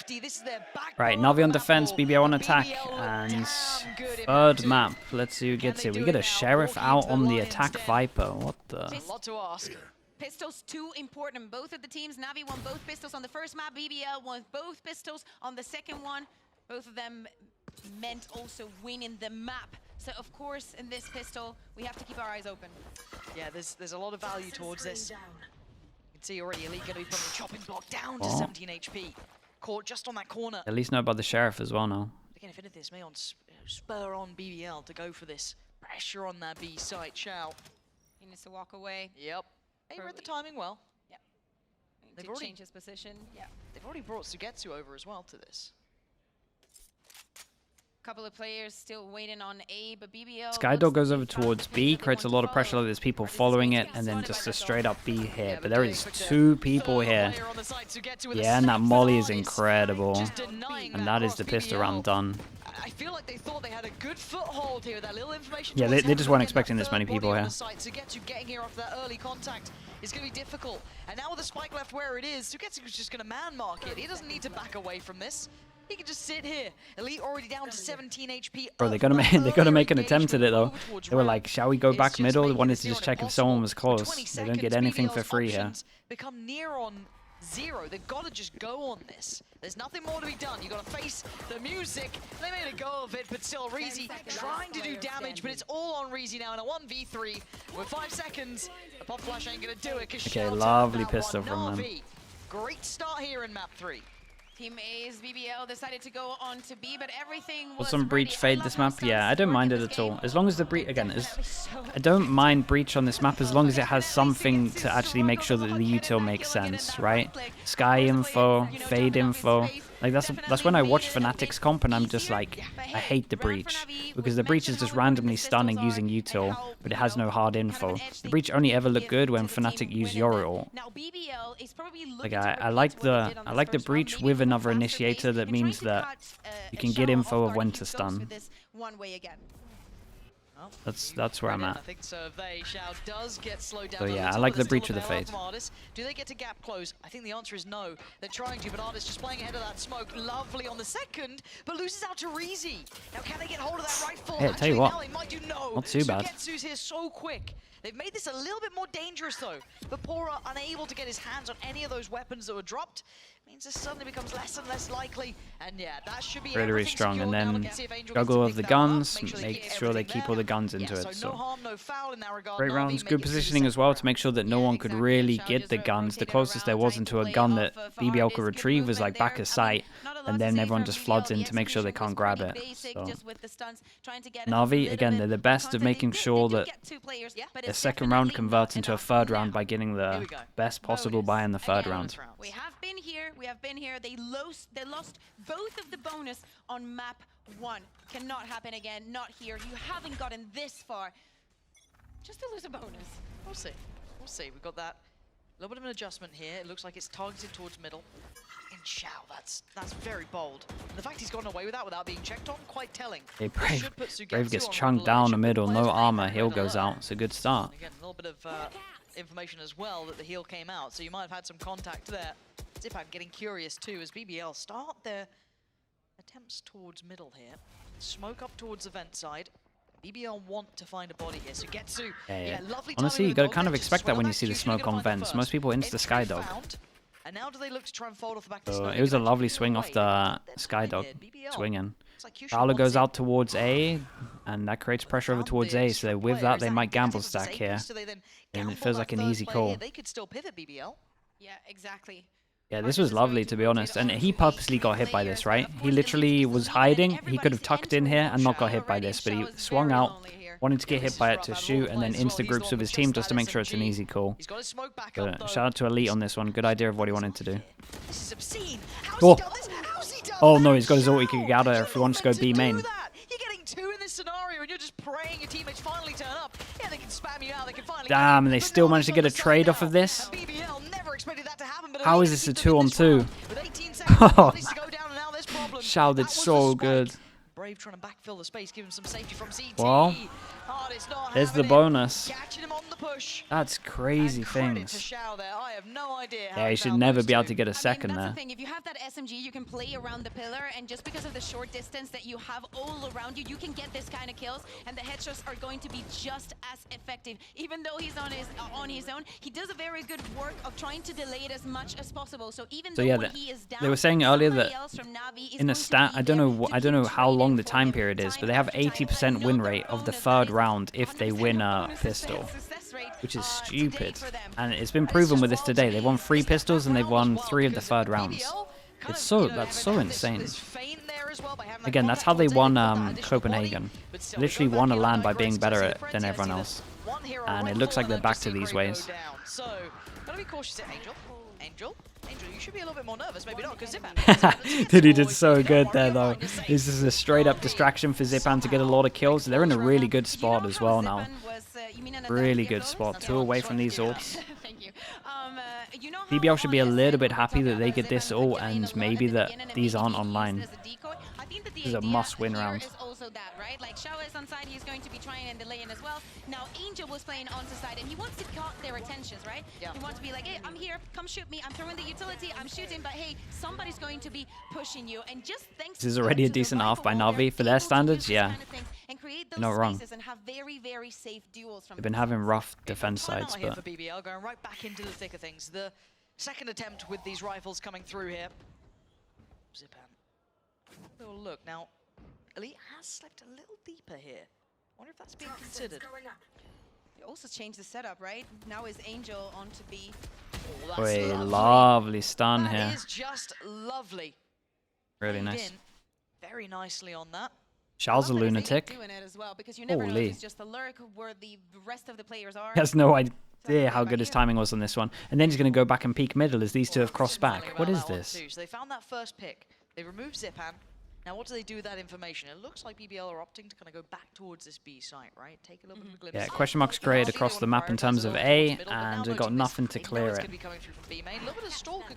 50. This is their back. Right, Navi on defense, BBL on attack, and third map. Let's see who gets it. We get a Sheriff out on the attack Viper. What the? A lot to ask. Pistols too important. Both of the teams, Navi won both pistols on the first map, BBL won both pistols on the second one. Both of them meant also winning the map. So of course, in this pistol, we have to keep our eyes open. Yeah, there's a lot of value towards this. You can see already Elite going to be putting the chopping block down to 17 HP. Caught just on that corner. At least know about the Sheriff as well now. Again, if anything, this may spur on BBL to go for this pressure on that B site. Shao. He needs to walk away. Yep. He read the timing well. Yeah. They've To already change his position. Yeah. They've already brought Sugetsu over as well to this. Couple of players still waiting on A, but BBL. Skydog goes over towards B, creates a lot of pressure, like there's people following it, and then just a straight up B here. But there is 2 people here. Yeah, and that molly is incredible. And that is the pistol round done. I feel like they thought they had a good foothold here. That little information. Yeah, they just weren't expecting this many people here. Sugetsu getting here off that early contact is going to be difficult. And now with the spike left where it is, Sugetsu's just going to man mark it. He doesn't need to back away from this. He can just sit here. Elite already down to 17 HP. Bro, they gotta make an attempt at it though. They were like, shall we go back middle? They wanted to just check if someone was close. They don't get anything for free here. Become near on 0. They've got to just go on this. There's nothing more to be done. You got to face the music. They made a go of it, but still Reezy trying to do damage, but it's all on Reezy now in a 1v3 with 5 seconds. A pop flash ain't gonna do it. Okay, lovely pistol from them. Great start here in map 3. Team A's BBL decided to go on to B, but everything was Will some breach fade this map? Yeah, I don't mind it at all. As long as the breach, again, I I don't mind breach on this map as long as it has something to actually make sure that the util makes sense, right? Sky info, fade info. Like that's when I watch Fnatic's comp and I'm just like, I hate the breach because the breach is just randomly stunning using util, but it has no hard info. The breach only ever looked good when Fnatic used Yoriol. Like I like the breach with another initiator that means that you can get info of when to stun. That's where I'm at. I think so. Shao does get slowed down. So yeah, I like the breach of the fade. Do they get to gap close? I think the answer is no. They're trying to, but Artist just playing ahead of that smoke. Lovely on the second, but loses out to Reezy. Now can they get hold of that rifle? Hey, I'll tell you what, now they might do no. not too bad. Sugetsu's here so quick. They've made this a little bit more dangerous though. But Pora unable to get his hands on any of those weapons that were dropped means this suddenly becomes less and less likely. And yeah, that should be really strong. And then juggle of the guns, make sure they keep all the guns into it. So no harm, no foul in that regard. great rounds, good positioning as well to make sure that no one could really get the guns. The closest there was into a gun that BBL could retrieve was like back of sight, and then everyone just floods in to make sure they can't grab it. So Navi, again, they're the best of making sure that the second round converts into a third round by getting the best possible buy in the third round. We have been here. They lost both of the bonus on map 1. Cannot happen again. Not here. You haven't gotten this far just to lose a bonus. We'll see. We'll see. We've got that little bit of an adjustment here. It looks like it's targeted towards middle. And Shao, that's very bold. And the fact he's gone away with that without being checked on, quite telling. Hey, Brave gets chunked down the middle, no armor, heal goes out. It's a good start. Again, a little bit of information as well that the heal came out, so you might have had some contact there. Zipak getting curious too as BBL start their attempts towards middle here. Smoke up towards the vent side. BBL want to find a body here. Sugetsu, yeah, lovely. Honestly, you gotta kind of expect that when you see the smoke on vents. Most people insta Skydog. And now do they look to try and fold off the back? So it was a lovely swing off the Skydog swinging. Fowler goes out towards A, and that creates pressure over towards A. So with that, they might gamble stack here, and it feels like an easy call. They could still pivot BBL. Yeah, exactly. Yeah, this was lovely, to be honest. And he purposely got hit by this, right? He literally was hiding. He could have tucked in here and not got hit by this, but he swung out, wanted to get hit by it to shoot, and then insta groups with his team just to make sure it's an easy call. But shout out to Elite on this one. Good idea of what he wanted to do. Oh, oh no, he's got his ult. He could get out of there if he wants to go B main. Scenario and you're just praying your teammates finally turn up. Yeah, they can spam you out, they can finally damn, and they still managed to get a trade off of this. How is this a 2-on-2? Oh, Shao did so good. Brave trying to backfill the space, give him some safety from CT. Well, Artist not there's the having it. bonus. Catching him on the push. That's crazy And credit to things. Xiao there. I have no idea how Yeah, he he should found never those be able two. to get a I mean, second that's there. the thing. If you have that SMG, you can play around the pillar, and just because of the short distance that you have all around you, you can get this kind of kills, and the headshots are going to be just as effective. Even though he's on his own, he does a very good work of trying to delay it as much as possible. So even though yeah, when he is down, they were saying earlier somebody that else from Navi is in a going to stat, be I don't there know, to I don't know keep how trading long the for time him period is, time but they have after time. 80% win Another rate of the bonus, third that is round if they 100% win a bonus pistol, success rate, which is today stupid. for them. And it's been proven with this today. They won 3 pistols and they've won 3 of the third rounds. It's so, that's so insane. Again, that's how they won Copenhagen. Literally won a LAN by being better than everyone else. And it looks like they're back to these ways. So, gotta be cautious here, Angel. Angel, you should be a little bit more nervous, maybe not, because Zipan. Dude, he did so good there, though. This is a straight-up distraction for Zipan to get a lot of kills. They're in a really good spot as well now. Really good spot. 2 away from these ults. BBL should be a little bit happy that they get this ult and maybe that these aren't online. This is a must-win round. Like Xiao is on side, he's going to be trying and delaying as well. Now Angel was playing onto side, and he wants to cut their attentions, right? Yeah. He wants to be like, hey, I'm here, come shoot me. I'm throwing the utility, I'm shooting, but hey, somebody's going to be pushing you. And just thanks. This is already a decent half by NAVI for their standards. Yeah, you're not wrong. And have very, very safe duels from They've been having rough defense sides, here but for BBL, going right back into the thick of things. The second attempt with these rifles coming through here. Zipan. Little look now. Elite has slipped a little deeper here. Wonder if that's being considered. They also changed the setup, right? Now is Angel on to B. Oh, a lovely stun here. That is just lovely. Really nice. Very nicely on that. Xiao's a lunatic. Doing it as well, because you never know Holy. if it's just a lurk where the rest of the players are. He has no idea how good his timing was on this one. And then he's going to go back and peek middle as these two have crossed back. What is this? So they found that first pick. They removed Zipan. Now, what do they do with that information? It looks like BBL are opting to kind of go back towards this B site, right? Take a little bit of a glimpse. Yeah, question marks created across the map in terms of A, and we've got nothing to clear it.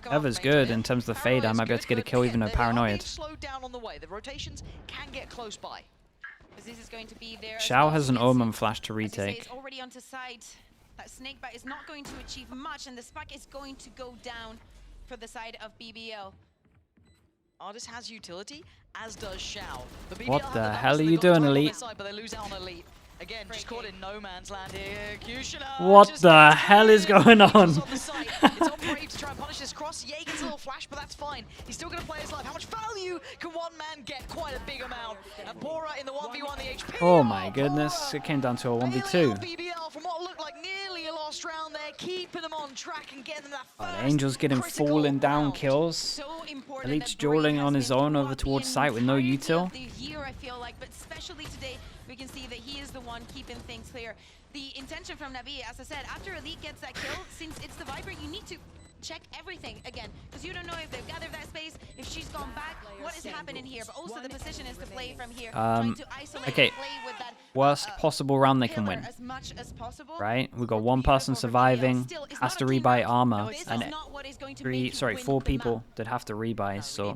Eva's good in terms of the fade. I might be able to get a kill even though paranoid. Slowed down on the way. The rotations can get close by. This is going to be there. Xiao has an Omen flash to retake. It's already onto side. That snakebite is not going to achieve much, and the spike is going to go down for the side of BBL. Artist has utility, as does Xiao. What the hell are you doing, Elite? Side, but they lose out on Elite. Again, just caught in no man's land here. What the hell is going on? It's on Brave to try and punish this cross. Yeah, he gets a little flash, but that's fine. He's still going to play his life. How much value can one man get? Quite a big amount. And Bora in the 1v1, the HP. Oh my goodness, it came down to a 1v2. BBL from what looked like nearly a lost round there, keeping them on track and getting them that first Angel's getting falling down kills. So Elite's dueling on his own over towards site with no util. I feel like, but especially today, we can see that he is the one keeping things clear. The intention from Navi, as I said, after Elite gets that kill, since it's the Viper, you need to check everything again, because you don't know if they've gathered that space, if she's gone back, what is happening here, but also the position is to play from here, trying to isolate okay. and play with that Worst possible round they can win. as much as possible. Right? We've got one person surviving, has to rebuy armor, and 4 people that have to rebuy, so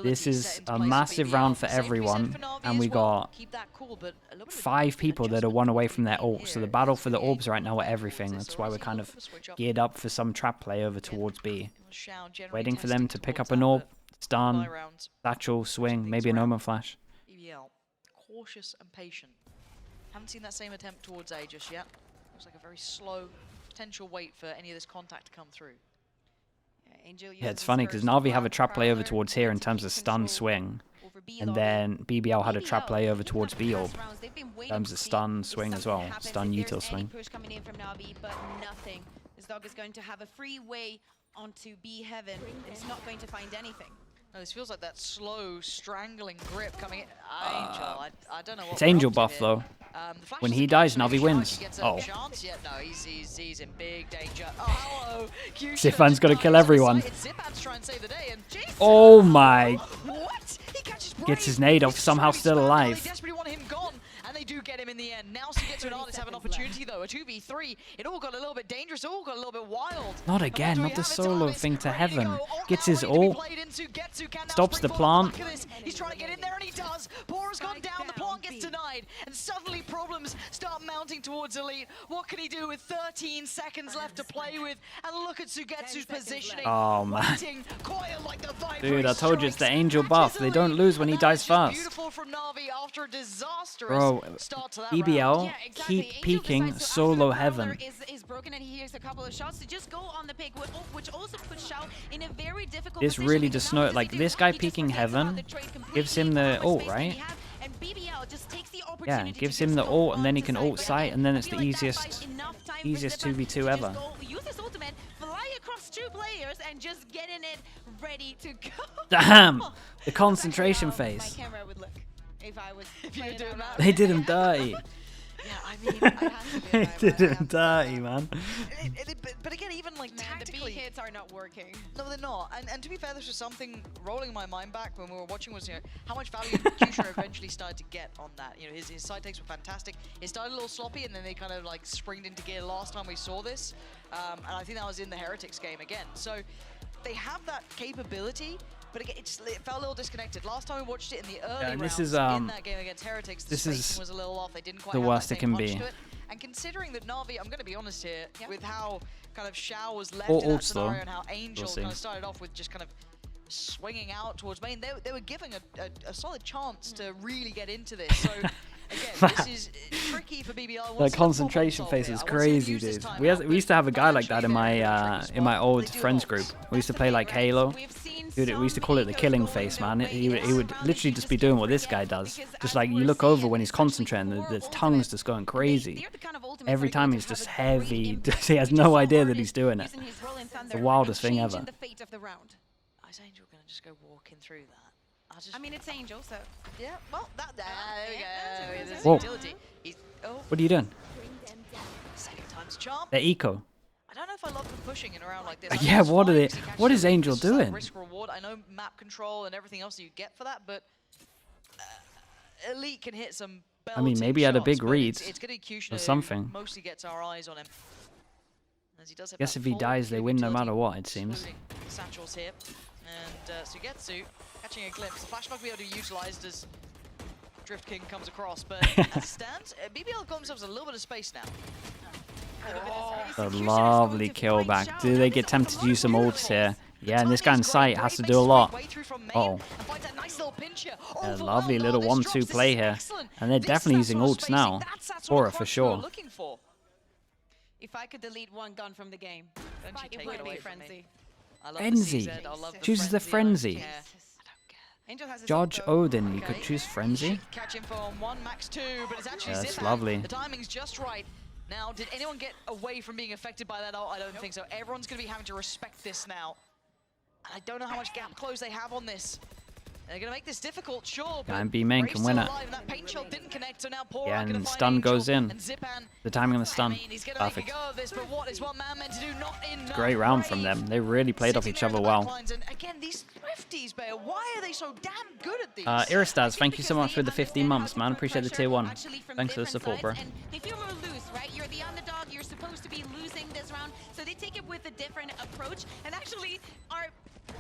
this is a massive round for everyone, and we got 5 people that are 1 away from their ult, so the battle for the orbs right now are everything. That's why we're kind of geared up for some trap play over towards B. Waiting for them to pick up an orb, stun, satchel, swing, maybe an Omen flash. BBL, cautious and patient. Haven't seen that same attempt towards A just yet. Looks like a very slow potential wait for any of this contact to come through. Yeah, it's funny because Navi have a trap play over towards here in terms of stun swing, and then BBL had a trap play over towards B orb in terms of stun swing as well, stun util swing. Push coming in from Navi, but nothing. This dog is going to have a free way onto B heaven. It's not going to find anything. No, this feels like that slow, strangling grip coming in. Angel, I don't know what It's Angel buff though. When he dies, Navi wins. Oh. Yeah, no, he's in big danger. Oh, Zipan's got to kill everyone. Trying to save the day, and Oh my. what? He catches Gets his nade off, somehow still alive. They desperately want him gone, and they do get him in the end. Now Sugetsu and Artists have an opportunity though. A 2v3. It all got a little bit dangerous. It all got a little bit wild. Not again. Not the solo thing to heaven. Gets his ult. Stops the plant. He's trying to get in there and he does. Pora's gone down. The plant gets denied. And suddenly problems start mounting towards Elite. What can he do with 13 seconds left to play with? And look at Sugetsu's positioning. Oh, man. Like Dude, I told you it's the Angel buff. They don't lose when he dies fast. Beautiful from NAVI after a disastrous Bro, start to that BBL, round. Yeah, exactly. keep Angel peeking decides to, solo after heaven. is broken and he hears a couple of shots to just go on the pick, which also puts Shao in a very difficult This position really because just now know what it. does Like he do? this guy He just peeking forgets about heaven the trade completely, gives him the how much ult, space that right? he has, and BBL just takes the Yeah, opportunity gives to him just the go ult and then he onto can site. ult site and then it's I the feel like that easiest buys enough time for easiest Zipan 2v2 to ever. just go, use his ultimate, fly across 2 players and just get in it ready to go. Damn! The concentration My phase. camera would look if I was If you playing do out that. loud. They did him dirty. Yeah, I mean, I have to be They right, did I him have to dirty, say man. but again, even like Man, the B tactically, hits are not working. no, they're not. And to be fair, this was something rolling in my mind back when we were watching was, you know, how much value Kusha eventually started to get on that. You know, his side takes were fantastic. It started a little sloppy, and then they kind of like springed into gear last time we saw this. And I think that was in the Heretics game again. So they have that capability. But again, it felt a little disconnected. Last time we watched it in the early and rounds, this is, in that game against Heretics, the this is spacing was a little off. They didn't quite the have worst that it same can punch be. to it. And considering that Na'Vi, I'm going to be honest here, Yep. with how kind of Shao was left Or in that ults, though. scenario and how Angel We'll see. kind of started off with just kind of swinging out towards main, they were giving a solid chance to really get into this. So again, this is tricky for BBL. The concentration phase is crazy, dude. We used to have a guy like that in my old friends group. We used to play like Halo. Dude, we used to call it the killing face, man. He would literally just be doing what this guy does. Just like you look over when he's concentrating, the tongue's just going crazy. Every time he's just heavy. He has no idea that he's doing it. The wildest thing ever. Is Angel going to just go walking through that? I mean, it's Angel, so. Yeah, well, there we go. There's Whoa. utility. Oh, What are you doing? second time's charm. They're eco. I don't know if I love them pushing it around like this. Yeah, what are they? What is Angel doing? Risk reward. I know map control and everything else that you get for that, but Elite can hit some. I mean, maybe he had a shots, big but read it's going to be Kushner or who something. mostly gets our eyes on him. As he does have Guess that if he full dies, they win no utility, matter what, it seems. excluding Satchel's here. And Sugetsu catching a glimpse. The flash not going to be able to be utilized as Drift King comes across, but as it stands, BBL got themselves a little bit of space now. A lovely kill back. Do they get tempted to use some ults here? Yeah, and this guy in sight has to do a lot. Uh-oh. A lovely little 1-2 play here. And they're definitely using ults now. Aura for sure. If I could delete one gun from the game, it would be Frenzy. Frenzy. Chooses the Frenzy. Angel has his Judge ult, though. Odin, you could choose Frenzy. Catch him for 1, max 2, but it's actually Yeah, that's Zipan. lovely. The timing's just right. Now, did anyone get away from being affected by that ult? I don't think so. Everyone's going to be having to respect this now. And I don't know how much gap close they have on this. They're going to make this difficult, sure. Guy in B main can win it. That paint shell didn't connect, so now Pora Yeah, gonna and find stun Angel goes in. and Zipan. The timing on the I stun. mean, he's gonna make a Perfect. go of this, but what is one man meant to do? Not enough. Great round from them. They really played off Sitting each there in other the well. backlines, and again, these Swifties, Bayer, why are they so damn good at these? Iristaz, thank you so much for the 15 understand months, how to man. put Appreciate the pressure tier 1. actually from Thanks for the different support, bro. sides, and they feel more loose, right? You're the underdog. You're supposed to be losing this round, so they take it with a different approach, and actually are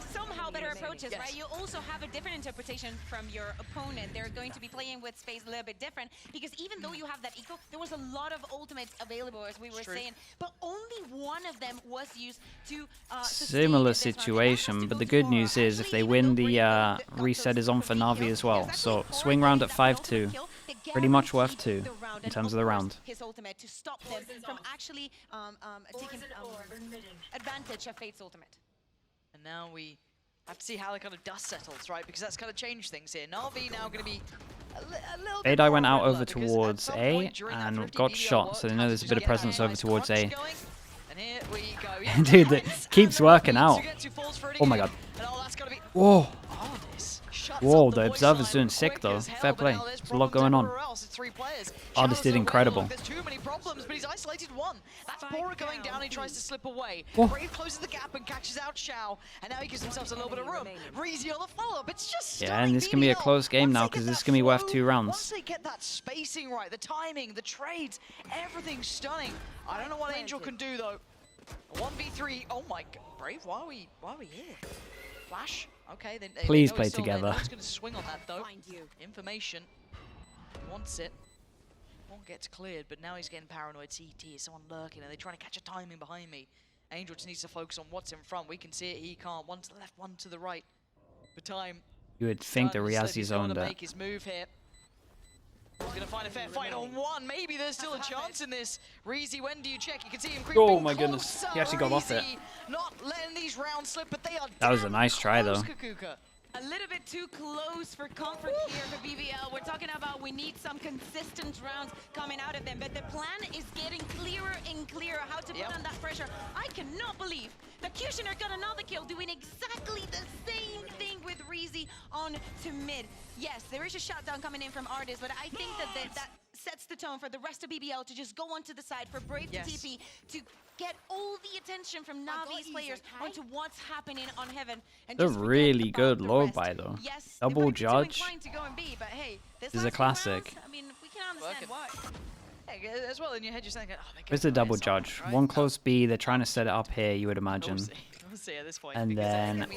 somehow better approaches, right? You also have a different interpretation from your opponent. They're going to be playing with space a little bit different, because even though you have that eco, there was a lot of ultimates available, as we were saying, but only one of them was used to Similar situation, but the good news is if they win, the reset is on for Na'Vi as well. So swing round at 5-2. Pretty much worth 2 in terms of the round. His ultimate to stop them from actually taking advantage of Fate's ultimate. And now we have to see how the kind of dust settles, right? Because that's kind of changed things here. Na'Vi now going to be a little bit Adai more went out regular, over because towards at some A point during that and thrifty got BBL shot, so they know there's a bit of get presence that over nice towards A. crunch going. And here we go. Yeah, Dude, that nice. keeps And working out. Sugetsu falls for it Oh my again. god. And oh, that's gotta be Whoa. Artis shut Whoa, the Observer's doing sick though. Fair play. There's a lot going on. Artist did incredible. There's too many problems, but he's isolated one. That's Bora going down. He tries to slip away. Whoa. Brave closes the gap and catches out Xiao, and now he gives himself a little bit of room. Reezy on the follow-up. It's just Yeah, and this can be a close game now because this is gonna be worth 2 rounds. Once they get that spacing right, the timing, the trades, everything's stunning. I don't know what Angel can do though. 1v3. Oh my god, Brave, why are we here? Flash. Okay, then Please play together. No one's gonna swing on that though. Information. He wants it. One gets cleared, but now he's getting paranoid. CT, is someone lurking? Are they trying to catch a timing behind me? Angel just needs to focus on what's in front. We can see it, he can't. One to the left, one to the right. The time. You would think the Riazzi's owned to it. make his move here. He's gonna find a fair fight on one. Maybe there's still a chance in this. Reezy, when do you check? You can see him creeping. Oh my goodness, he actually got off it. Not letting these rounds slip, but they are. That was a nice try though. A little bit too close for comfort here for BBL. We're talking about we need some consistent rounds coming out of them, but the plan is getting clearer and clearer how to put on that pressure. I cannot believe that Kushner got another kill doing exactly the same thing with Reezy on to mid. Yes, there is a shutdown coming in from Artist, but I think that sets the tone for the rest of BBL to just go onto the side, for Brave to TP, to get all the attention from Navi's players onto what's happening on Heaven. And They're really good low by though. Yes, Double judge. to go and B, but hey, this is a classic. I mean, we can understand why. Hey, as well in your head, you're thinking, oh, Where's the double judge? Right? One close B. They're trying to set it up here, you would imagine. We'll see at this point, and then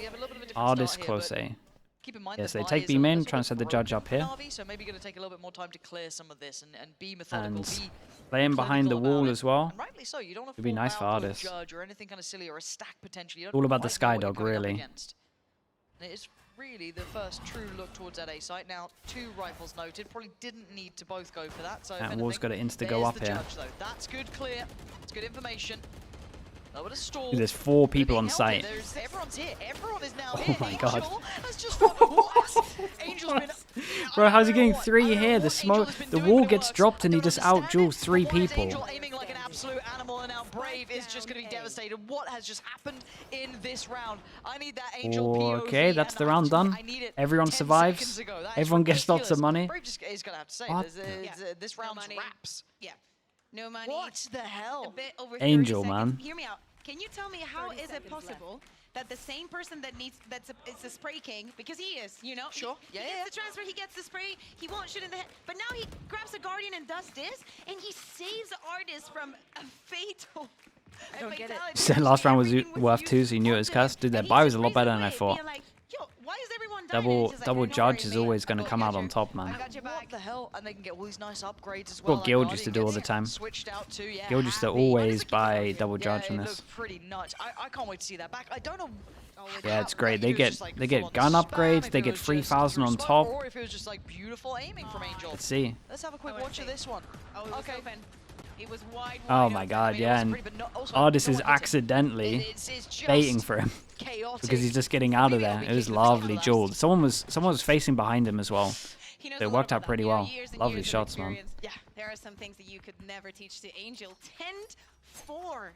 Artist close A. Keep in mind yes, they take B main, trying to set the judge up here. NAVI, so maybe going to take a little bit more time to clear some of this and be methodical. And playing behind the wall as well. And rightly so. You don't want to be nice for Artist. Judge or anything kind of silly or a stack potentially. All about the Skydog, really. And it is really the first true look towards that A site. Now, 2 rifles noted. Probably didn't need to both go for that. So and Wall's got to insta go up here. Judge, that's good clear. It's good information. There's 4 people on site. Everyone's here. Everyone is now here. Oh my god. Angel's been bro, how's he getting 3 here? The smoke, the wall gets dropped and he just out-duels 3 people. Angel aiming like an absolute animal, and now Brave is just going to be devastated. What has just happened in this round? I need that Angel POV. Okay, that's the round done. Everyone survives. Everyone gets lots of money. Brave just is going to have to say, this round's wraps. Yeah. No money. What the hell? A bit over Angel, 30 man. seconds. Hear me out. Can you tell me how is it possible that the same person that needs it's a spray king, because he is, you know? Sure. He gets the transfer, he gets the spray, he won't shoot in the head, but now he grabs a Guardian and does this, and he saves the Artist from a fatal. I don't get it. Said last round was worth 2, so he knew it was cursed. Dude, their buy was a lot better than I thought. Double judge is always going to come out on top, man. What the hell? And they can get all these nice upgrades as well. What Guild used to do all the time. Guild used to always buy double judge in this. Pretty nuts. I can't wait to see that back. I don't know. Yeah, it's great. They get gun upgrades. They get 3,000 on top. Or if it was just like beautiful aiming from Angel. Let's see. Let's have a quick watch of this one. Okay. It was wide, oh my god, yeah, and Artist is accidentally baiting for him because he's just getting out of there. It was lovely jeweled. Someone was facing behind him as well. It worked out pretty well. Lovely shots, man. Yeah, there are some things that you could never teach to Angel. 10-4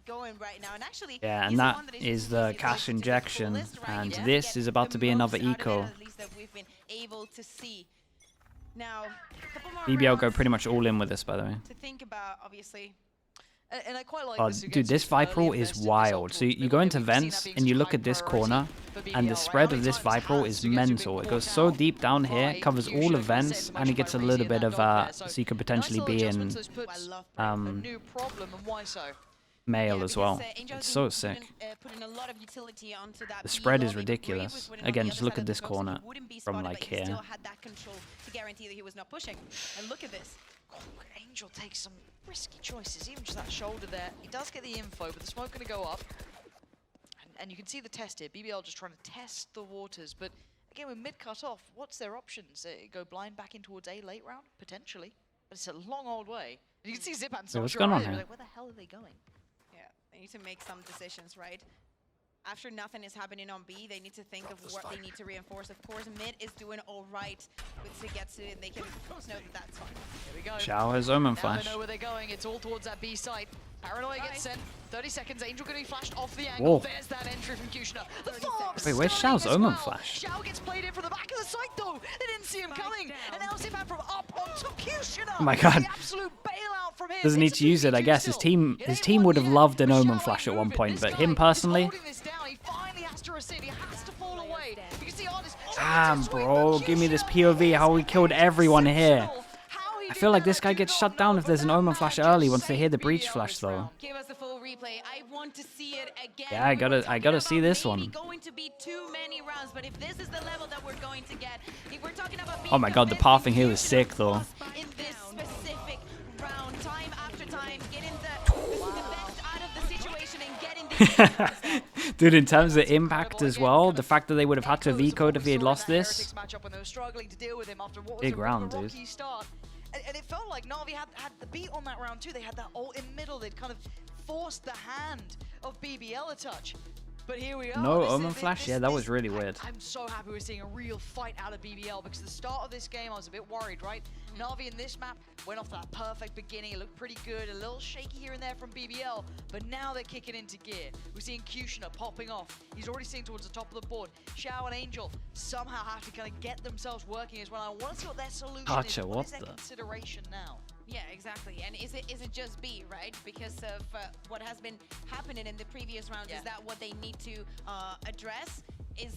going right now, and actually, yeah, and that is the cash injection, and this is about to be another eco. At least that we've been able to see. Now, BBL go pretty much all in with this, by the way. To think about, obviously. And I quite like this. Dude, this Viper is wild. So you go into vents and you look at this corner, and the spread of this Viper is mental. It goes so deep down here, it covers all the vents, and it gets a little bit of so you could potentially be in male as well. It's so sick. The spread is ridiculous. Again, just look at this corner from like here. And look at this. Angel takes some risky choices, even just that shoulder there. He does get the info, but the smoke going to go up. And you can see the test here. BBL just trying to test the waters, but again, with mid cut off, what's their options? Go blind back in towards A late round? Potentially. But it's a long old way. And you can see Zipan so what's going on here? Like, where the hell are they going? Yeah, they need to make some decisions, right? After nothing is happening on B, they need to think of what they need to reinforce. Of course, mid is doing all right with Sugetsu, and they can know that that's fine. Here we go. Shower's Omen Flash. Now they know where they're going. It's all towards that B site. Paranoia gets sent. 30 seconds. Angel going to be flashed off the angle. Whoa. There's that entry from Kushner. The Fox Wait, where's stunning Xiao's as Omen well. flash? Xiao gets played in from the back of the site though. They didn't see him coming. And now Zipan from up onto Kushner. Oh my god. The absolute bailout from him. Doesn't need to use it, I guess. His team would have loved an Omen flash at one point, but him personally. Damn, bro, give me this POV how we killed everyone here. I feel like this guy gets shut down if there's an Omen flash early once they hear the breach flash though. Give us the full replay. I want to see it again. Yeah, I gotta see this one. Going to be too many rounds, but if this is the level that we're going to get, if we're talking about Oh my god, the pathing here was sick though. in this specific round, time after time, getting the best out of the situation and getting the Dude, in terms of impact as well, the fact that they would have had to V-code if he had lost this. Big round, dude. And it felt like Na'Vi had the beat on that round too. They had that ult in middle. They'd kind of forced the hand of BBL a touch. But here we are. No Omen flash? Yeah, that was really weird. I'm so happy we're seeing a real fight out of BBL because the start of this game I was a bit worried, right? Na'Vi in this map went off that perfect beginning. It looked pretty good. A little shaky here and there from BBL, but now they're kicking into gear. We're seeing Kushner popping off. He's already seen towards the top of the board. Xiao and Angel somehow have to kind of get themselves working as well. I want to see what their solution Gotcha, is. what What is their the? consideration now? Yeah, exactly. And is it just B, right? Because of what has been happening in the previous round, Yeah. is that what they need to address? Is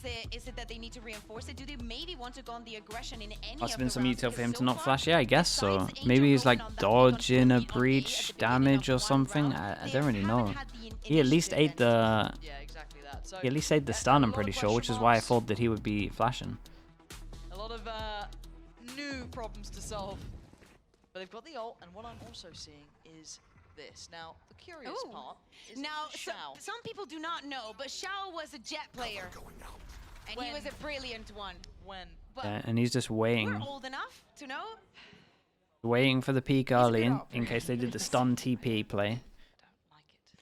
it that they need to reinforce it? Do they maybe want to go on the aggression in any Must have of been the some rounds? util for him Because to not so flash. far, Yeah, I guess so. besides Angel Maybe he's going like on that big on dodging a fully on A breach at the beginning damage of or one something. round, I they don't really know. haven't had the He at least initiative ate the Yeah, exactly that. So he at least ate the a stun, I'm lot pretty of sure, which question is why I marks. thought that he would be flashing. A lot of new problems to solve. But they've got the ult, and what I'm also seeing is this. Now, the curious Ooh. part is Now, Xiao. some people do not know, but Xiao was a jet player. And he When? was a brilliant one. When But Yeah, and he's just we're waiting old enough to know. waiting for the peak early in operator. case they did the stun TP play. don't like it.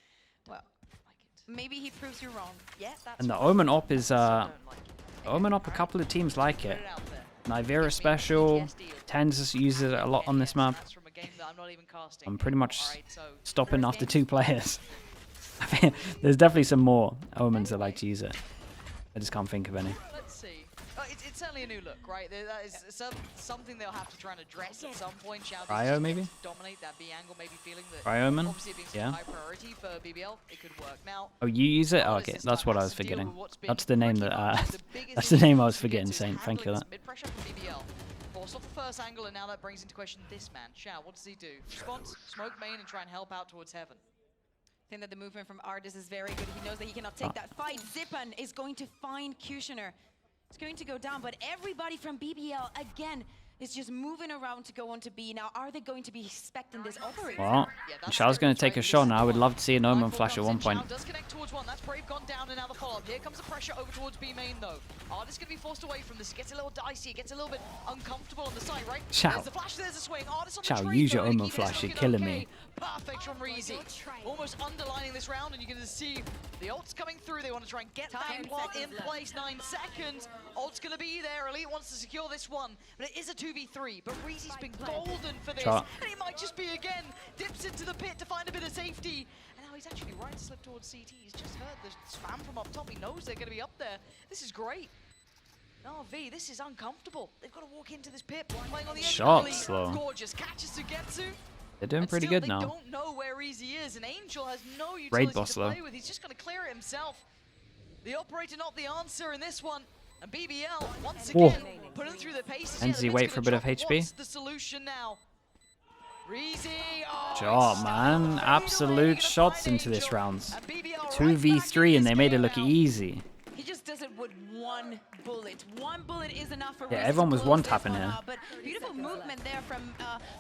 Well, Like it. maybe he proves you wrong. Yeah, that's And the fine. Omen op is Still don't like it. Omen op, a couple of teams like Put it. it out there. Nivera special, PTSD or tends to use it a lot on this map. That's from a game that I'm not even casting. I'm pretty much Alright, so stopping first after game, 2 players. I mean, there's definitely some more Omens that like to use it. I just can't think of any. Let's see. It's certainly a new look, right? That is something they'll have to try and address at some point. Xiao Cryo, needs to maybe? dominate that B angle, maybe feeling that Cryoman? obviously it being such Yeah. a high priority for BBL, it could work. Now, Oh, you use it? Oh, Artis okay, this that's time what I has was to deal forgetting. with what's been That's the name pretty that much the biggest that's the name I was issue forgetting, to Saint. Thank you for handling that. Mid-pressure from BBL. Forced off the first angle, and now that brings into question this man. Xiao, what does he do? Response, smoke main, and try and help out towards heaven. I think that the movement from Artis is very good. He knows that he cannot take that fight. Zipan is going to find Kushner. It's going to go down, but everybody from BBL, again, is just moving around to go on to B. Now, are they going to be expecting this operator? Well, Yeah, that's Xiao's going difference, to take right? a This shot is now. I would love to see an Omen Nightfall flash at comes one in, point. Xiao does connect towards one. That's Brave gone down, and now the follow-up. Here comes the pressure over towards B main, though. Artis going to be forced away from this. It gets a little dicey. It gets a little bit uncomfortable on the side, right? Xiao. There's the flash, there's the swing. Artis on Xiao, the tree, use your though, to Omen keep this flash. You're looking killing okay. me. Perfect from Reezy. Almost underlining this round, and you're going to see the ult's coming through. They want to try and get that 10 plot in seconds left. place. 9 seconds. Ult's going to be there. Elite wants to secure this one, but it is a 2v3. But Reezy's been golden for this, Shot. and it might just be again. Dips into the pit to find a bit of safety, and now he's actually right to slip towards CT. He's just heard the spam from up top. He knows they're going to be up there. This is great. NAVI, this is uncomfortable. They've got to walk into this pit, playing on the edge. Shots, Elite, though. gorgeous catches to get to. They're doing And pretty still, good they now. don't know where Easy is, and Angel has no Raid utility boss, to though. play with. He's just going to clear it himself. The operator not the answer in this one. And BBL, once Whoa. again, putting through the paces. And does he wait for a bit of HP? What's the solution now? Reezy, oh, Shot, he's man. stuck. Absolute Gonna shots find into this Angel. round. And BBL right 2v3 back and they in made this it look game now. easy. He just does it with one bullet. One bullet is enough for Yeah, Reezy everyone to was close one this tapping one here. out. But beautiful movement there from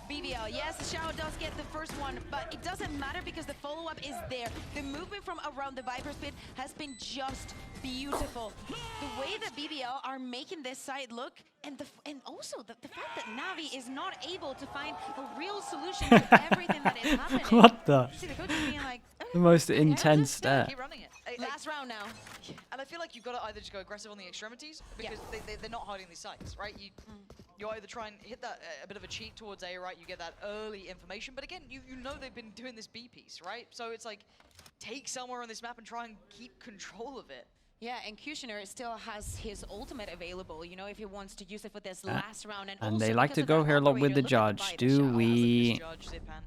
BBL. Yes, Xiao does get the first one, but it doesn't matter because the follow-up is there. The movement from around the Viper's pit has been just beautiful. The way that BBL are making this side look, and also the fact that NAVI is not able to find a real solution to everything that is happening. What the? See the coach is being like, The most okay, intense Yeah, stare. keep running it. last round now. And I feel like you've got to either just go aggressive on the extremities because they're not hiding these sites, right? you either try and hit that a bit of a cheat towards A, right? You get that early information, but again, you know they've been doing this B piece, right? So it's like, take somewhere on this map and try and keep control of it. Yeah, and Kushner still has his ultimate available, you know, if he wants to use it for this last round. And And also they like because to of go that here a lot with operator, the look at judge. bite Do shot. we... Judge, Zipan.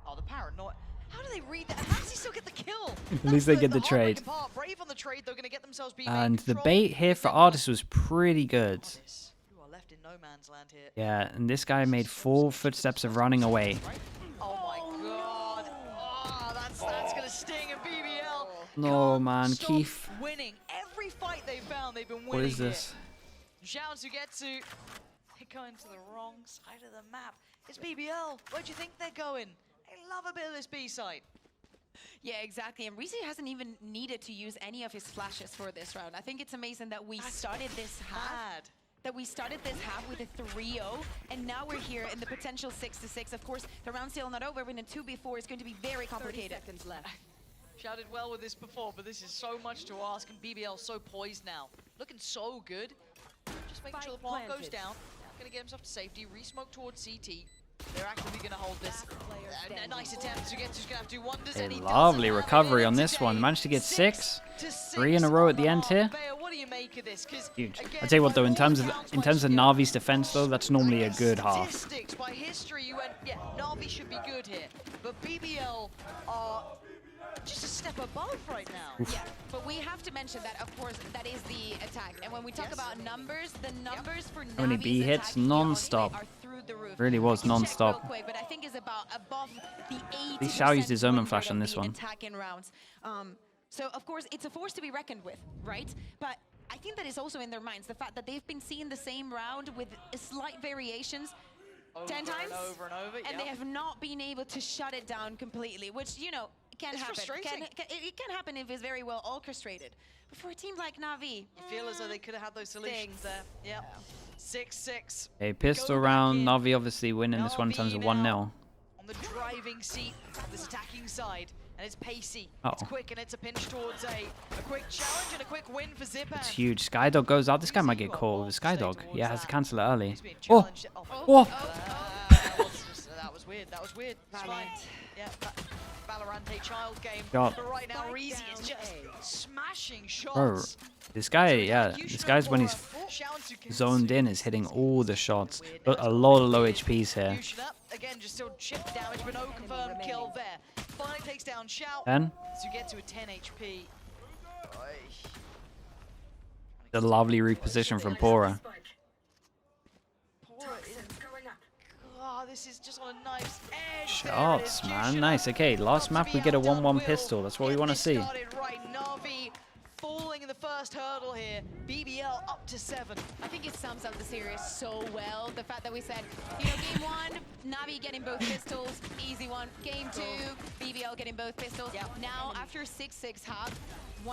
Oh, the paranoia. How do they read that? How does he still get the kill? At least they get the trade. heartbreaking part. Brave on the trade, they're going to get themselves B And the control. bait here for Artis was pretty good. Artis, you are left in no man's land here. Yeah, and this guy made 4 footsteps of running away. Oh my god. Oh, that's going to sting a BBL. No, Can't man, stop Keith. winning. Every fight they've found, they've been winning. What is this? Shouts who get to... They're going to the wrong side of the map. It's BBL. Where do you think they're going? They love a bit of this B side. Yeah, exactly. And Reese hasn't even needed to use any of his flashes for this round. I think it's amazing that we started this half. That we started this half with a 3-0, and now we're here in the potential 6-6. Of course, the round's still not over. In a 2v4 is going to be very complicated. 30 seconds left. Shouted well with this before, but this is so much to ask, and BBL so poised now. Looking so good. Just making sure the plant goes down. Gonna get himself to safety. Re-smoke towards CT. They're actively gonna hold this. A nice attempt to get to gonna have to do wonders. A lovely recovery on this one. Managed to get 6. 3 in a row at the end here. What do you make of this? Huge. I'll tell you what though, in terms of Navi's defense though, that's normally a good half. Statistics by history, you went, yeah, Navi should be good here, but BBL are just a step above right now. Yeah, but we have to mention that, of course, that is the attack. And when we talk about numbers, the numbers for How many Navi's B hits? attack here on Non-stop. are through the roof. Really was Let me check non-stop. real quick, but I think it's about above the 80%. least Xiao used his Omen win Flash rate on of this the one. Attack in rounds. So, of course, it's a force to be reckoned with, right? But I think that is also in their minds, the fact that they've been seeing the same round with slight variations 10 times, and over and over, and they have not been able to shut it down completely, which, you know, can It's happen. frustrating. It can happen if it's very well orchestrated. But for a team like Navi, You feel as though they could have had those solutions there. Yep. 6-6. A pistol Go back round. in. Navi obviously winning this one in terms of Navi 1-0. now on the driving seat of this attacking side, and it's pacey. It's quick, and it's a pinch towards A quick challenge and a quick win for Zipan. It's huge. Skydog goes out. This guy might get caught with a Skydog. Yeah, has to cancel it early. He's being Oh! challenged. Oh! That was weird. That was weird. It's fine. Yeah, Valorante child game. God. But right now, Reezy is just smashing shots. Bro, this guy, yeah, this guy's when he's zoned in is hitting all the shots. But a lot of low HPs here. Fusion up. Again, just still chip damage, but no confirmed kill there. Finally takes down Shout 10. to get to a 10 HP. The lovely reposition from Pora. Pora is... Oh, this is just on a knife's edge. Shots, man. Nice. Okay, last map we get a 1-1 pistol. That's what we want to see. Right, Navi falling in the first hurdle here. BBL up to 7. I think it sums up the series so well. The fact that we said, you know, game 1, Navi getting both pistols, easy one. Game 2, BBL getting both pistols. Yep. Now, after 6-6 half, 1-1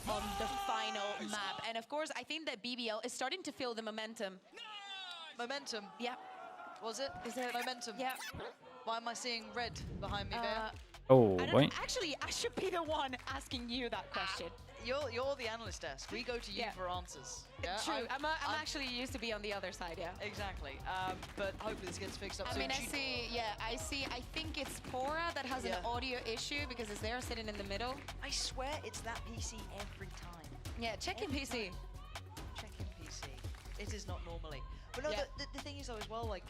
on the final map. And of course, I think that BBL is starting to feel the momentum. Momentum. Yeah. Was it? Is there momentum? Yeah. Why am I seeing red behind me there? Oh, I don't, wait. actually, I should be the one asking you that question. You're the analyst desk. We go to you Yeah. for answers. Yeah, True. I'm actually used to be on the other side, yeah. Exactly. But hopefully this gets fixed up I soon. mean, I think it's Pora that has an audio issue because it's there sitting in the middle. I swear it's that PC every time. Yeah, check in PC. Check in PC. It is not normally. But no, Yeah. the thing is though as well, like,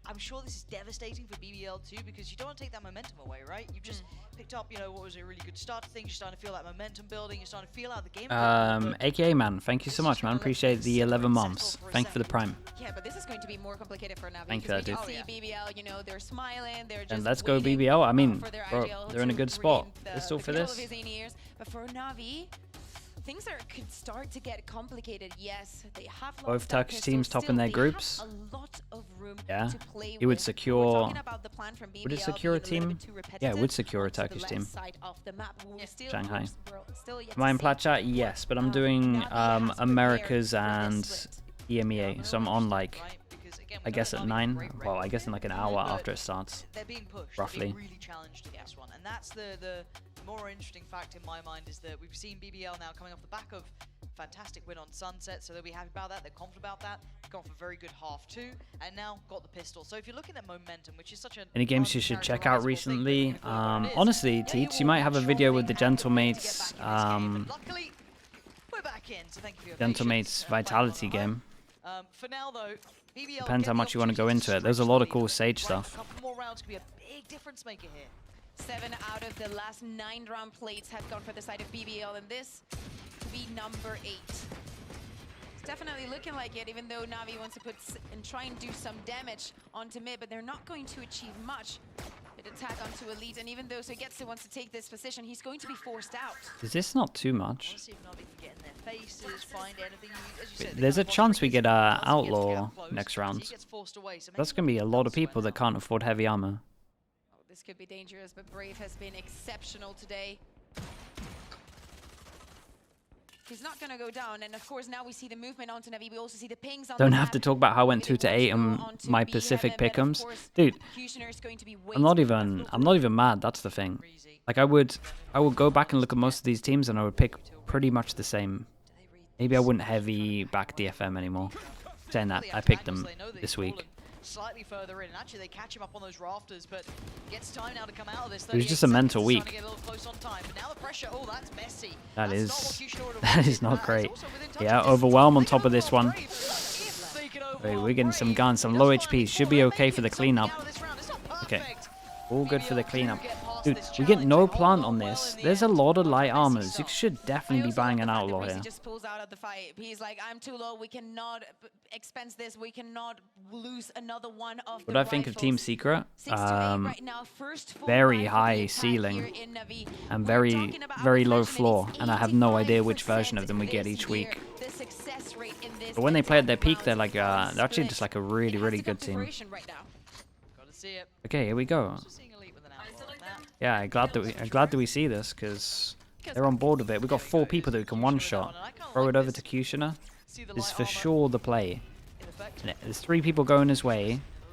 I'm sure this is devastating for BBL too, because you don't want to take that momentum away, right? You've just picked up, you know, what was a really good start to things. You're starting to feel that momentum building. You're starting to feel out the game. AKA man, thank you so much, man. Appreciate the 11 months. Thank you for the prime. Yeah, but this is going to be more complicated for Navi. Thank you, because dude. we can see BBL, you know, they're smiling, they're just And let's go waiting, BBL. I mean, for their bro, IGL they're in a to good spot. regain Pistol the for control this. of his in-ears. But for Navi, things could start to get complicated. Yes, they have Both lost that Turkish pistol. teams top in Still, their they groups. have a lot of room Yeah. to play It would with. secure- We're talking about the plan from Would it BBL secure a being little team? bit too Yeah, it repetitive would secure a onto the Turkish left team. side of the map. We're still- Shanghai. we're still yet Am I to in see. plat chat? Yes, but I'm doing Navi has prepared Americas for this and split. EMEA, so I'm on like Right? Because again, I guess at 9. Well, I guess in like an hour after it starts. They're being pushed. Roughly. They're being really challenged in this one, and that's the more interesting fact in my mind is that we've seen BBL now coming off the back of fantastic win on Sunset, so they'll be happy about that. They're confident about that. Gone for a very good half 2, and now got the pistol. So if you're looking at momentum, which is such a any games you should check out recently? Honestly, Teats, you might have a video with the Gentlemates. Luckily, we're back in. So thank you for your Gentlemates patience. Vitality game. For now, though, BBL Depends how get the much you want to go opportunity into it. There's a lot of cool stretch Sage the lead. stuff. A couple more rounds could be a big difference maker here. 7 out of the last 9 round plates have gone for the side of BBL, and this to be number 8. It's definitely looking like it, even though Navi wants to put and try and do some damage onto mid, but they're not going to achieve much. It attack onto Elite, and even though Sogetsu wants to take this position, he's going to be forced out. Is this not too much? See if Navi can get in their faces, find anything. As you said, There's a chance we get Outlaw close, next he round. gets forced away, so That's maybe going to be a lot of elsewhere people that now. can't afford heavy armor. Oh, this could be dangerous, but Brave has been exceptional today. He's not going to go down, and of course now we see the movement onto Navi. We also see the pings on Don't the have map. to talk about how I went Maybe 2 to they 8 want to on go onto my B Pacific heaven, but of pick'ems. course, Dude, Kushner is going to be I'm not waiting. even mad. That's the thing. Like I would go back and look at most of these teams and I would pick pretty much the same. Maybe I wouldn't heavy back DFM anymore. Saying that, I picked them this week. Slightly further in, and actually they catch him up on those rafters, but gets time now to come out of this. It was just a mental week. Get a little close on time, but now the pressure, oh, that's messy. That That's is not what Kushner would have that wanted, is not but great. it's also within touch Yeah, of distance. overwhelm on They top can of this overwhelm one. Brave. If they can Wait, overwhelm we're getting some Brave, guns, some just low fine HP. Should before be they're okay for the making something cleanup. out of this round. It's not Okay. perfect. All good for the BBL do cleanup. get past Dude, this we get no challenge a plant whole on lot this. in the There's a end. lot of light Messy armors. You stuff. should definitely be buying an Outlaw here. He just pulls out of the fight. He's like, I'm too low. We cannot expense this. We cannot lose another one of What the I think of Team rifles. Secret, 6 to 8 right now, first full very round for the high attack ceiling here in Navi. and We're very talking about, I very was low mentioning floor, it's and I have no idea which 85% version of them we get this each year. week. The success rate in this But when they play at their attack peak, they're rounds like they're actually split. just like a really It has really to come good to team. fruition right now. Gotta see it. Okay, here we go. Also seeing Elite with an outlaw like that. Yeah, I'm glad that we see this because they're on board with it. We've got 4 people that we can one shot. Throw it over to Kushner See the is light for armor sure the play. in effect. And there's 3 people going his way, A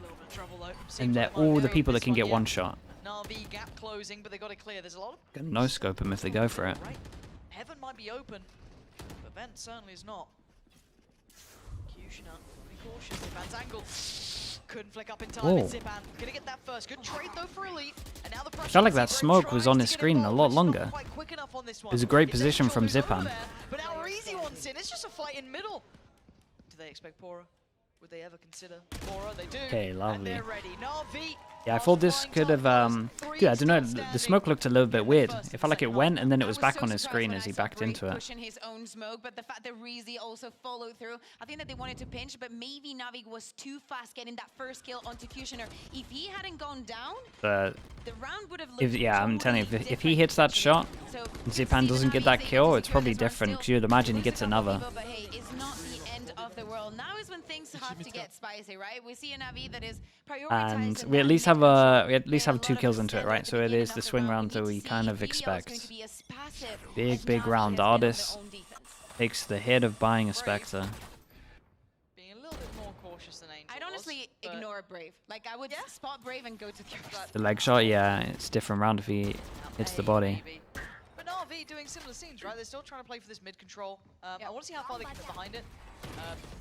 little bit of trouble though. Seems and they're like they might all be the over people that this can get yeah. one shot. NAVI gap closing, but they got it clear. There's a lot of Gonna no scope them if they go for it. right. Heaven might be open, but Vent certainly is not. Kushner, be cautious. Zipan's angle couldn't flick up in time. Whoa. And Zipan gonna get that first. Good trade though for Elite. And now the pressure. felt like on that Zipan smoke was tries on to his get screen a involved, lot but it's not longer. quite quick enough on this one. It was a great If they position control from those over Zipan. there, but now Reezy wants in. It's just a fight in middle. Do they expect Pora? Would they ever consider Pora? They do. Okay, And lovely. they're ready. NAVI. Yeah, I thought this could have, dude, I don't know, the smoke looked a little bit weird. It felt like it went and then it was back on his screen as he backed into it. Pushing his own smoke, but the fact that Reezy also followed through, I think that they wanted to pinch, but maybe Navi was too fast getting that first kill onto Kushner. If he hadn't gone down, the round would have looked Yeah, I'm telling you, totally if he different hits that potentially. shot, So and Zipan doesn't get that kill, it's probably different because you'd imagine he gets another. But hey, it's not the end of the world. Now is when things have to get spicy, right? We see a Navi that is prioritizing. And we at least have 2 kills into it, right? So it is the swing round that we kind of expect. Big round. Artist takes the hit of buying a Spectre. Being a little bit more cautious than Angel I'd honestly was, but ignore Brave. Like, I would spot Brave and go to the The leg shot, yeah, it's different round if he hits the body. maybe. But NAVI doing similar scenes, right? They're still trying to play for this mid control. I want to see how far they can get behind it.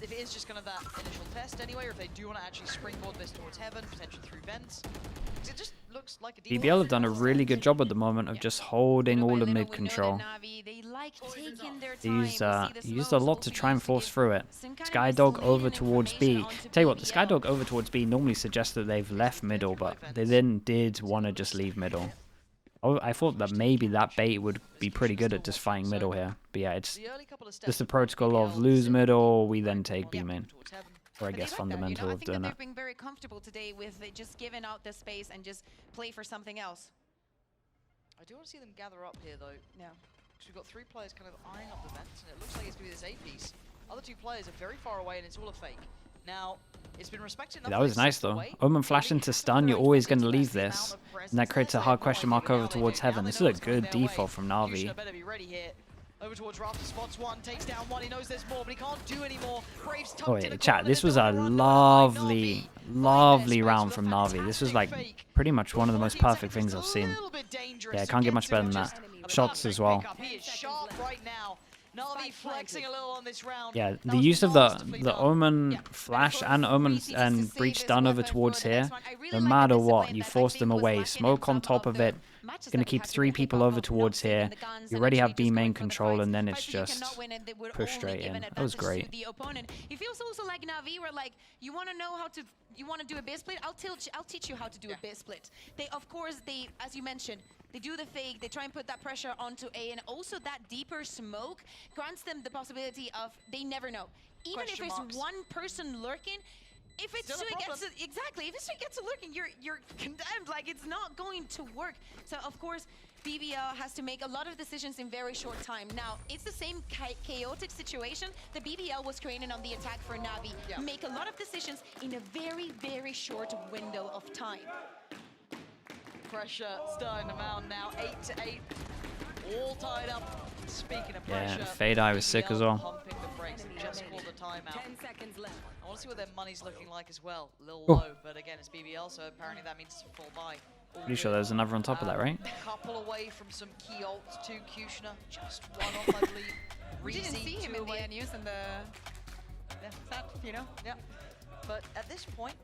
If it is just kind of that initial test anyway, or if they do want to actually springboard this towards Heaven, potentially through vents. 'Cause it just looks like a decent BBL have done a really good job at the moment of just holding all the mid control. They used a lot to try and force through it. Skydog over towards B. Tell you what, the Skydog over towards B normally suggests that they've left middle, but they then did want to just leave middle. I thought that maybe that bait would be pretty good at just fighting middle here. But yeah, it's just the protocol of lose middle, we then take B main. Or I guess fundamental of doing it. They've been very comfortable today with just giving out the space and just play for something else. I do want to see them gather up here though. No. Because we've got 3 players kind of eyeing up the vents, and it looks like it's going to be this A piece. Other 2 players are very far away, and it's all a fake. Now, it's been respected enough. That was nice though. Omen flash into stun, you're always going to leave this. And that creates a hard question mark over towards Heaven. This is a good default from NAVI. Better be ready here. Over towards Rafter, spots one, takes down one. He knows there's more, but he can't do any more. Braves tucked Oh in yeah, a chat. corner, This they're was a gonna run by lovely, Navi. lovely Find their round space from with a Navi. This was like fantastic fake. pretty much one of the most 14 perfect seconds, things I've just a seen. little bit dangerous Yeah, I to can't get get much to better than just that. a Shots perfect as well. pickup. He is sharp right now. Navi flexing a little on this round. Yeah, That the was use of masterfully the done. Omen flash and Omen and breach done over towards here, no matter what, you force them away. Smoke on top of it. Gonna keep 3 people over towards here. You already have B main control, and then it's just push straight in. That was great. It feels also like Navi, where like you want to know how to, you want to do a bit split. I'll teach you how to do a bit split. They, of course, they, as you mentioned, they do the fake. They try and put that pressure onto A, and also that deeper smoke grants them the possibility of they never know. Even if it's one person lurking. If it's exactly, if it gets to lurking, you're condemned. Like, it's not going to work. So of course, BBL has to make a lot of decisions in very short time. Now, it's the same chaotic situation that BBL was creating on the attack for Navi. Make a lot of decisions in a very, very short window of time. Pressure starting to mount now. 8-8, all tied up. Speaking of pressure, Yeah, Fade Eye was sick as well. pumping the brakes and just called the timeout. 10 seconds left. I want to see what their money's looking like as well. A little Oh. low, but again, it's BBL, so apparently that means it's a full buy. All Pretty sure good. there's another on top of that, right? Couple away from some key ults to Kushner. Just one off, I believe. We didn't see him in the end using the that, you know? Yeah. But at this point,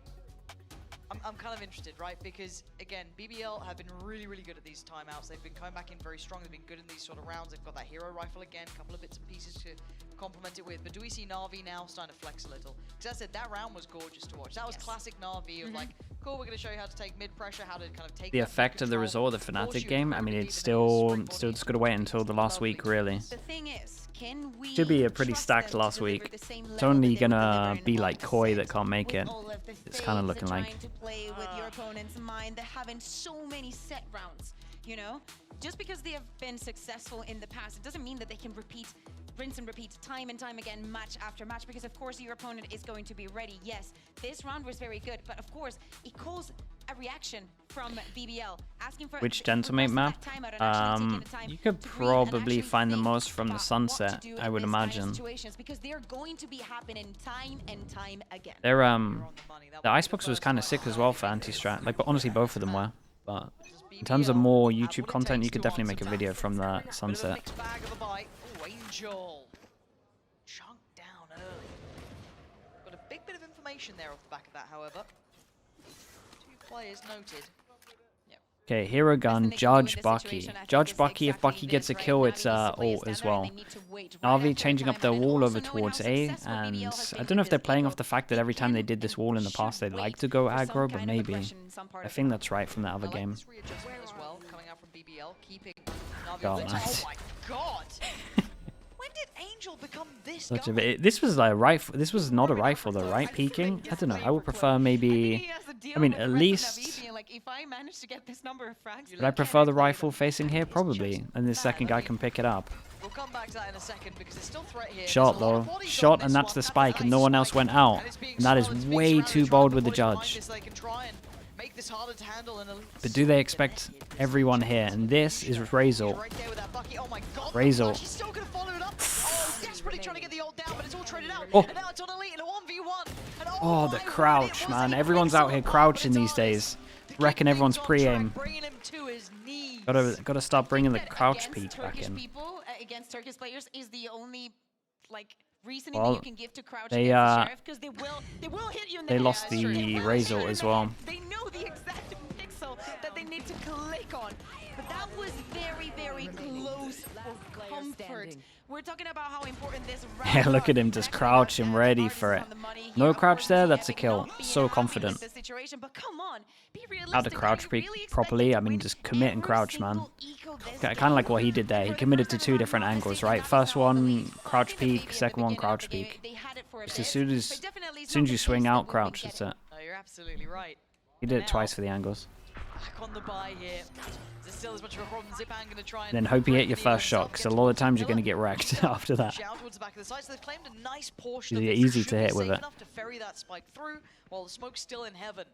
I'm kind of interested, right? Because, again, BBL have been really, really good at these timeouts. They've been coming back in very strong. They've been good in these sort of rounds. They've got that hero rifle again, a couple of bits and pieces to complement it with. But do we see Na'Vi now starting to flex a little? Because as I said, that round was gorgeous to watch. That was classic Na'Vi of like, cool, we're going to show you how to take mid-pressure, how to kind of take The that effect of the control, resort of the force Fnatic you game, I mean, it's still just got to wait until the last week, really. The thing is, can we Should be a pretty trust stacked them to last deliver week. the same It's level only that they would gonna deliver in be one like Koi that set? can't make With it. all of the It's kind of fakes, looking they're like. trying to play with your opponent's mind. They're having so many set rounds, you know? Just because they have been successful in the past, it doesn't mean that they can repeat, rinse and repeat time and time again, match after match, because of course your opponent is going to be ready. Yes, this round was very good, but of course it calls a reaction from BBL asking for Which Gentlemate map? You could probably find the most from the sunset, I would imagine. Because they're going to be happening time and time again. Their the icebox was kind of sick as well for anti-strat. Like, but honestly, both of them were. But in terms of more YouTube content, you could definitely make a video from the sunset. Angel chunked down early. Got a big bit of information there off the back of that, however. 2 players noted. Okay, hero gun, Judge Bucky. Judge Bucky, if Bucky gets a kill, it's ult as well. Na'Vi changing up their wall over towards A, and I don't know if they're playing off the fact that every time they did this wall in the past, they'd like to go aggro, but maybe. I think that's right from the other game. God, Oh my god! When did Angel become this such a guy? bit. This was like a rifle. This was not a rifle though, right? Peeking. I don't know. I would prefer maybe. I mean, at least. If I manage to get this number of frags, Would I prefer the rifle facing here? Probably. And this second guy can pick it up. We'll come back to that in a second because there's still threat here. Shot though. Shot, and that's the spike, and no one else went out. And that is way too bold with the Judge. But do they expect everyone here? And this is Razor. Razor. Oh, the crouch, man. Everyone's out here crouching these days. Reckon everyone's pre-aim. Gotta start bringing the crouch peek back in. Against Turkish players is the only reasoning Well, that you can give to crouch they, against the Sheriff, because they will hit you in the They head. lost the Razor as well. They know the exact pixel that they need to click on. But that was very, very close for comfort. We're talking about how important this round Yeah, look at him was. just crouching, ready for it. No crouch there, that's a kill. So confident. But come on, be How to crouch peek properly, I mean, just commit and crouch, man. Kind of like what he did there. He committed to 2 different angles, right? First one, crouch peek. Second one, crouch peek. Just as soon as you swing out, crouch, that's it. No, you're absolutely right. He did it twice for the angles. Back on the buy here. There's still as much of a problem. Zipan gonna try and Then hope you hit your first shot, because a lot of times you're going to get wrecked after that. Shout towards the back of the site, so they've claimed a nice portion of You're this. easy Should to be hit with safe it. enough to ferry that spike through while the smoke's still in heaven.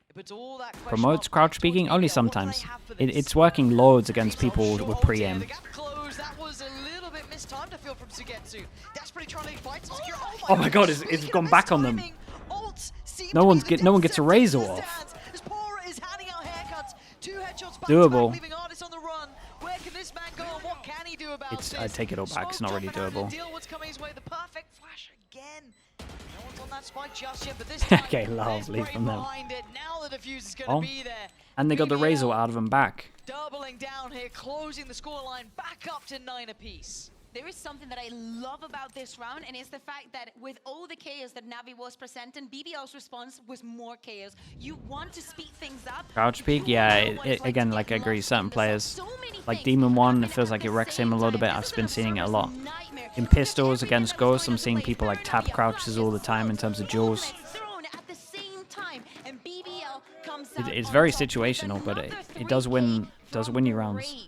It puts all that question Promotes mark crouch towards peeking BBL. only What do they sometimes. have for this? It's working loads against He's on people with short pre-aim. here. The gap closed. That was a little bit mistimed, I feel, from Sugetsu. Desperately trying to fight some secure. Oh my god, it's Speaking gone of back on them. mistiming, ults seem No to one's be the no one death gets a sentence razor in the off. stands, as Pora is handing out haircuts. 2 headshots back Doable. to back, leaving Artis on the run. Where can this man go and what can he do about this? I take it all back. It's not really Smoke doable. deal what's coming his way. The perfect flash again. No one's on that spike just yet, but this time Okay, there's lovely Brave from them. behind it. Now the defuse is going to be there. And they got the BBL razor out of them back. doubling down here, closing the scoreline back up to 9 apiece. There is something that I love about this round, and it's the fact that with all the chaos that Navi was presenting, BBL's response was more chaos. You want to speed things up. Crouch peek, You yeah, know what it's like again, to like get I agree, lost certain in the players, sauce. So many like things Demon 1, it happening feels at like it the wrecks him a same little bit. time. I've This is been an seeing it a observer's lot. nightmare. In Because pistols every against member is Ghosts, going I'm to seeing place. people like There's tap gonna be a crouches flash, all the it's time in thrown, terms of duels. ultimate thrown at the same time, and BBL comes out It's on very top with situational, but another it does win 3K you from rounds. Brave.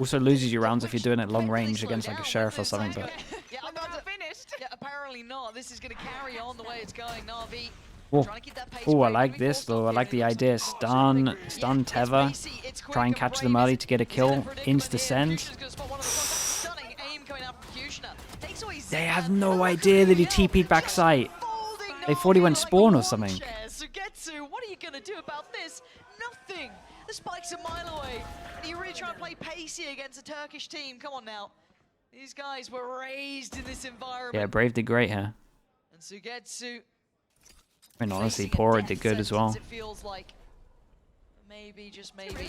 Also loses you rounds if you're doing it long When will they range slow against like a down? sheriff When or do something, the but sides go- Yeah, I'm about to finish. Yeah, apparently not. This is going to carry on the way it's going. Navi oh, trying to keep that pace. oh, I Brave like gonna be this forced though. I off like here. the It looks idea. like Stun it's Tether. racy, it's quick, Try and and catch the Brave Murray is- to get a is in kill. predicament Insta here. send. Fuchsia's gonna spot one of the shots. Stunning aim coming out from Fuchsia. Takes away They Zed. have no And look idea at that he BBL TP'd back just sight. folding They thought he Navi went like a spawn or lawn something. chair. Sugetsu, what are you going to do about this? Nothing. The spike's a mile away. And you really try and play pacey against a Turkish team. Come on now. These guys were raised in this environment. Yeah, Brave did great here. And Sugetsu. I mean, honestly, facing a Pora death did good as well. sentence, it feels like. Maybe, just maybe.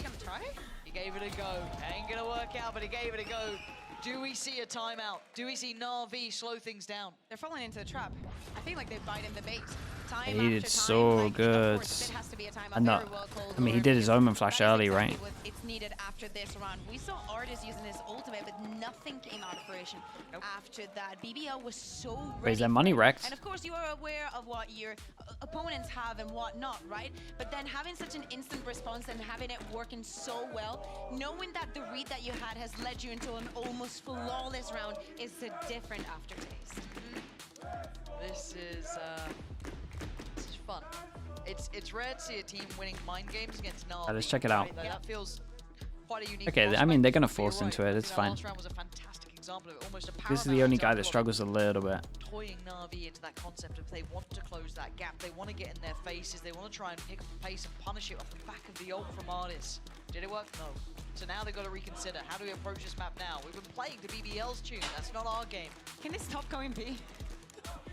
He gave it a go. Ain't gonna work out, but he gave it a go. Do we see a timeout? Do we see NAVI slow things down? They're falling into the trap. I think like they're biting the bait. Time He after did time, so like, of good. course, it has to be a timeout, And very well called, I mean, he Laura, did his because Omen flash that is early, exactly right? what it's needed after this round. We saw Artis using his ultimate, but nothing came out of fruition after that. BBL was so ready. Raise their money for it. wrecked. And of course, you are aware of what your opponents have and what not, right? But then having such an instant response and having it working so well, knowing that the read that you had has led you into an almost flawless round is a different aftertaste. This is fun. It's rare to see a team winning mind games against NAVI. Let's check it out. Right? Like, that feels quite a unique. Okay, I prospect, mean, they're gonna but you're force into right. it, it's That fine. last round was a fantastic example of it, almost a This is the paramount only guy that example of struggles a little bit. toying Navi into that concept of they want to close that gap, they want to get in their faces, they want to try and pick up the pace and punish it off the back of the ult from Artis. Did it work? No. So now they've got to reconsider. How do we approach this map now? We've been playing to BBL's tune. That's not our game. Can they stop going B?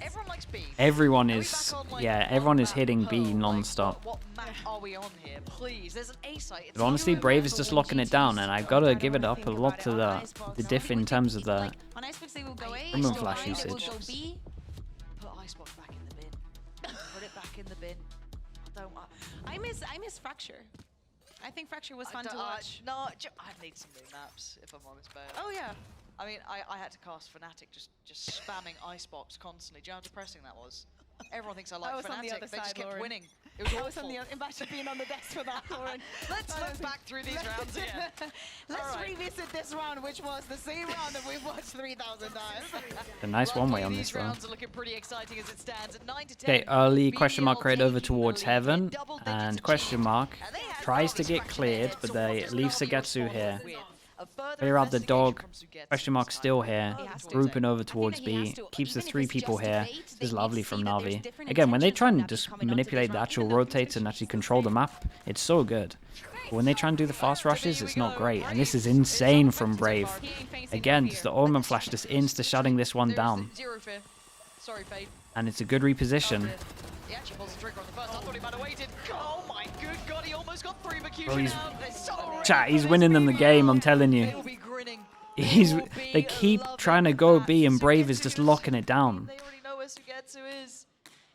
Everyone likes B. Everyone Are we is, back on, like, yeah, one everyone is map hitting per? B Like, non-stop. what map are we on here? Please, there's an A site. It's But honestly, not Brave even is just for locking it down, and I've got to give it up a Think lot about to it. the On Icebox, diff in terms of the. on Icebox they will go A, Women so flash they will usage. go B. Put Icebox back in the bin. Put it back in the bin. I miss Fracture. I think Fracture was fun to watch. No, I need some new maps, if I'm honest, babe. Oh yeah. I mean, I had to cast Fnatic just spamming Icebox constantly. Do you know how depressing that was? Everyone thinks I like was on the Fnatic. other They just side, kept Lauren. winning. It was I was on awful. the imagine being on the desk for that, Lauren. Let's look back through these rounds again. Let's All right. revisit this round, which was the same round that we've watched 3,000 times. A nice one way Luckily, on these this round. rounds are looking pretty exciting as it stands at 9 to 10. Okay, early question mark BBL crate over taking the towards lead heaven, with double digits and of question change. mark And they had tries to Navi get scratching cleared, their but heads. they So what leave does Navi Sugetsu respond here. with? A further Clear out the investigation dog. from Sugetsu. Question mark still here. He has to. Grouping over I think towards that he has B. to. Keeps the Even if 3 it's people just here. debate, This they is need lovely to from see that there's Navi. different Again, when they try and intentions just from Navi coming onto manipulate this the round, actual even though rotates and actually control the map, it's so good. But when they try and do the fast rushes, it's not great. And this is insane from Brave. He ain't facing Again, no just fear. the Omen flash just insta-shutting this one There's down. Zero fear. Sorry, Fade. And it's a good reposition. He actually pulls the trigger on the first. I thought he might have waited. Oh my good god, he almost got 3 Mercutian Oh, he's- out. They're so ready Chat, for he's this winning them the game, I'm BBL. telling you. They'll be grinning. He's, They will they be keep loving trying to go that. B, and Brave is Sugetsu just locking it down. They already know where Sugetsu is.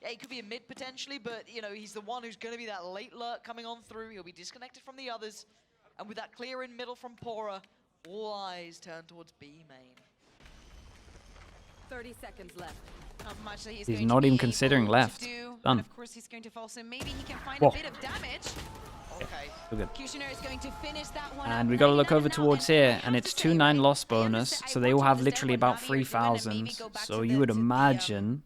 Yeah, he could be a mid potentially, but you know he's the one who's going to be that late lurk coming on through. He'll be disconnected from the others, and with that clear in middle from Pora, all eyes turn towards B main. 30 seconds left. Not much that He's going not to even be considering able left. to do. Done. And of course he's going to fall, so maybe he can find Whoa. a bit of damage. Okay. So good. Kushner is going to finish that one. And up. we got to look 99 over now, towards and I here, have and to it's say, 2-9 right, loss I bonus, understand- so I they will want to have understand literally what about Navi are doing and 3,000. maybe go back So to you the- would to the, imagine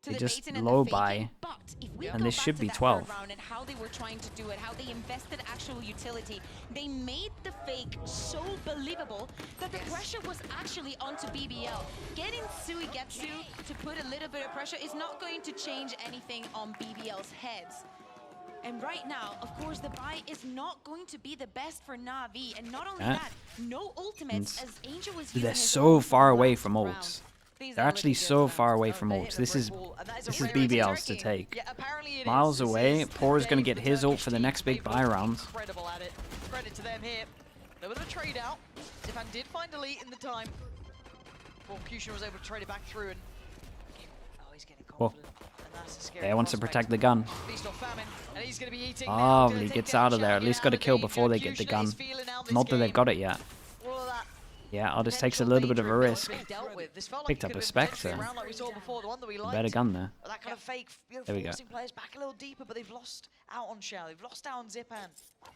to they the just baiting and the low faking, buy. but if we And this should be 12. And how they were trying to do it, how they invested actual utility. They made the fake so believable that the pressure was actually onto BBL. Getting Suigetsu to put a little bit of pressure is not going to change anything on BBL's heads. And right now, of course, the buy is not going to be the best for Na'Vi. And not only that, no ultimates as Angel was using. They're his so ult far from away last from round. ults. They're actually so far away from ults. This is BBL's to take. Miles away. Pora's going to get his ult for the next big buy round. Incredible at it. Credit to them here. A little bit of a trade out. Zipan did find elite in the time. Well, Kushin was able to trade it back through and... Oh, he's getting confident. They want to protect the gun. Lovely, gets out of there. At least got a kill before they get the gun. Not that they've got it yet. Yeah, Aldis takes a little bit of a risk. Picked up a Spectre. Better gun there. There we go. Players back a little deeper, but they've lost out on Shell. They've lost out on Zipan.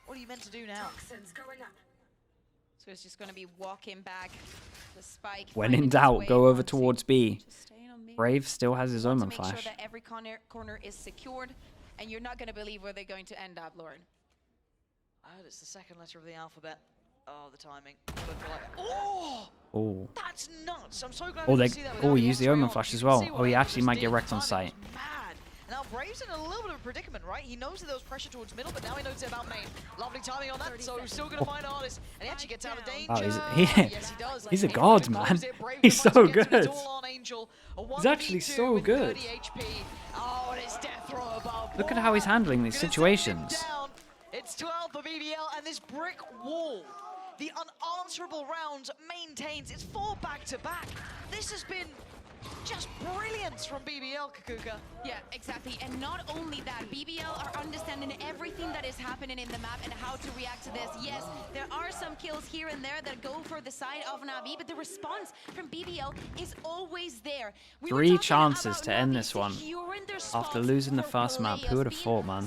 What are you meant to do now? So it's just going to be walking back the spike. When in doubt, go over towards B. Brave still has his Omen Flash. Make sure that every corner is secured, and you're not going to believe where they're going to end up, Lauren. Oh, it's the second letter of the alphabet. Oh, the timing. Oh! Oh. That's nuts. I'm so glad he used the Omen Flash as well. Oh, he actually might get wrecked on sight. Now Brave's in a little bit of a predicament, right? He knows that there was pressure towards middle, but now he knows about main. Lovely timing on that, so he's still going to find Artist. And he actually gets out of danger. Oh, yes, he does. He's a god, man. He's so good. He's actually so good. Look at how he's handling these situations. It's 12 for BBL, and this brick wall, the unanswerable rounds maintains. It's 4 back-to-back. This has been just brilliance from BBL, Kakuka. Yeah, exactly. And not only that, BBL are understanding everything that is happening in the map and how to react to this. Yes, there are some kills here and there that go for the side of Na'Vi, but the response from BBL is always there. 3 chances to end this one. After losing the first map, who would have thought, man?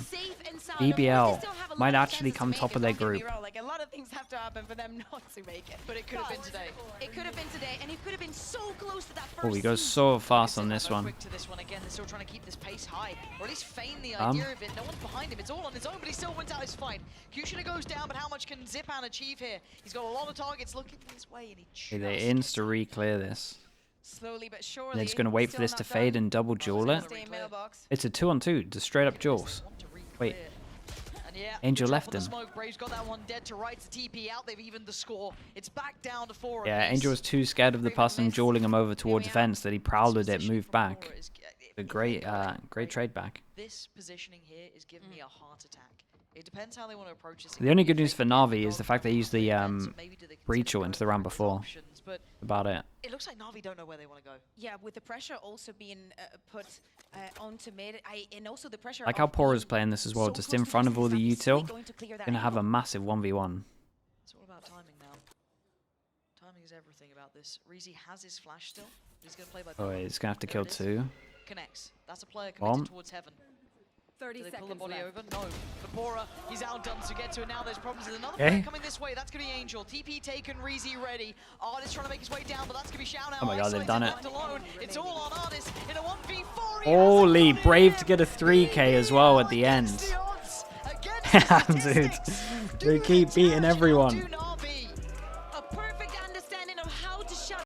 BBL might actually come top of their group. Like, a lot of things have to happen for them not to make it. But it could have been today. It could have been today, and it could have been so close to that first. Oh, he goes so fast on this one. Quick to this one again. They're still trying to keep this pace high, or at least feign the idea of it. No one's behind him. It's all on his own, but he still wins out his fight. Kushina goes down, but how much can Zipan achieve here? He's got a lot of targets looking his way, and he They insta re-clear this. Slowly but surely. They're just going to wait for this to fade and double duel it. It's a 2-on-2, just straight up duels. Wait. Yeah, Angel left him. Brave's got that one dead to rights. The TP out. They've evened the score. It's back down to 4. Yeah, Angel was too scared of the person dueling him over towards fence that he prowled it, moved back. A great trade back. This positioning here is giving me a heart attack. It depends how they want to approach this. The only good news for Na'Vi is the fact they used the breach into the round before. About it. It looks like Na'Vi don't know where they want to go. Yeah, with the pressure also being put onto mid, and also the pressure. Like how Pora's playing this as well, just in front of all the util. Gonna have a massive 1v1. It's all about timing now. Timing is everything about this. Reezy has his flash still. He's gonna play by. Oh, he's gonna have to kill 2. Connects. That's a player committed towards heaven. 30 Do they pull the seconds body left. over? No. But Pora, he's outdone to get to it. Now there's problems with another player coming this way. That's going to be Angel. TP taken, Reezy ready. Artist trying to make his way down, but that's going to be Shao now. Oh my god, they've done it. It's all on Artist in a 1v4. Holy, Brave to get a 3k as well at the end. Dude, they keep beating everyone.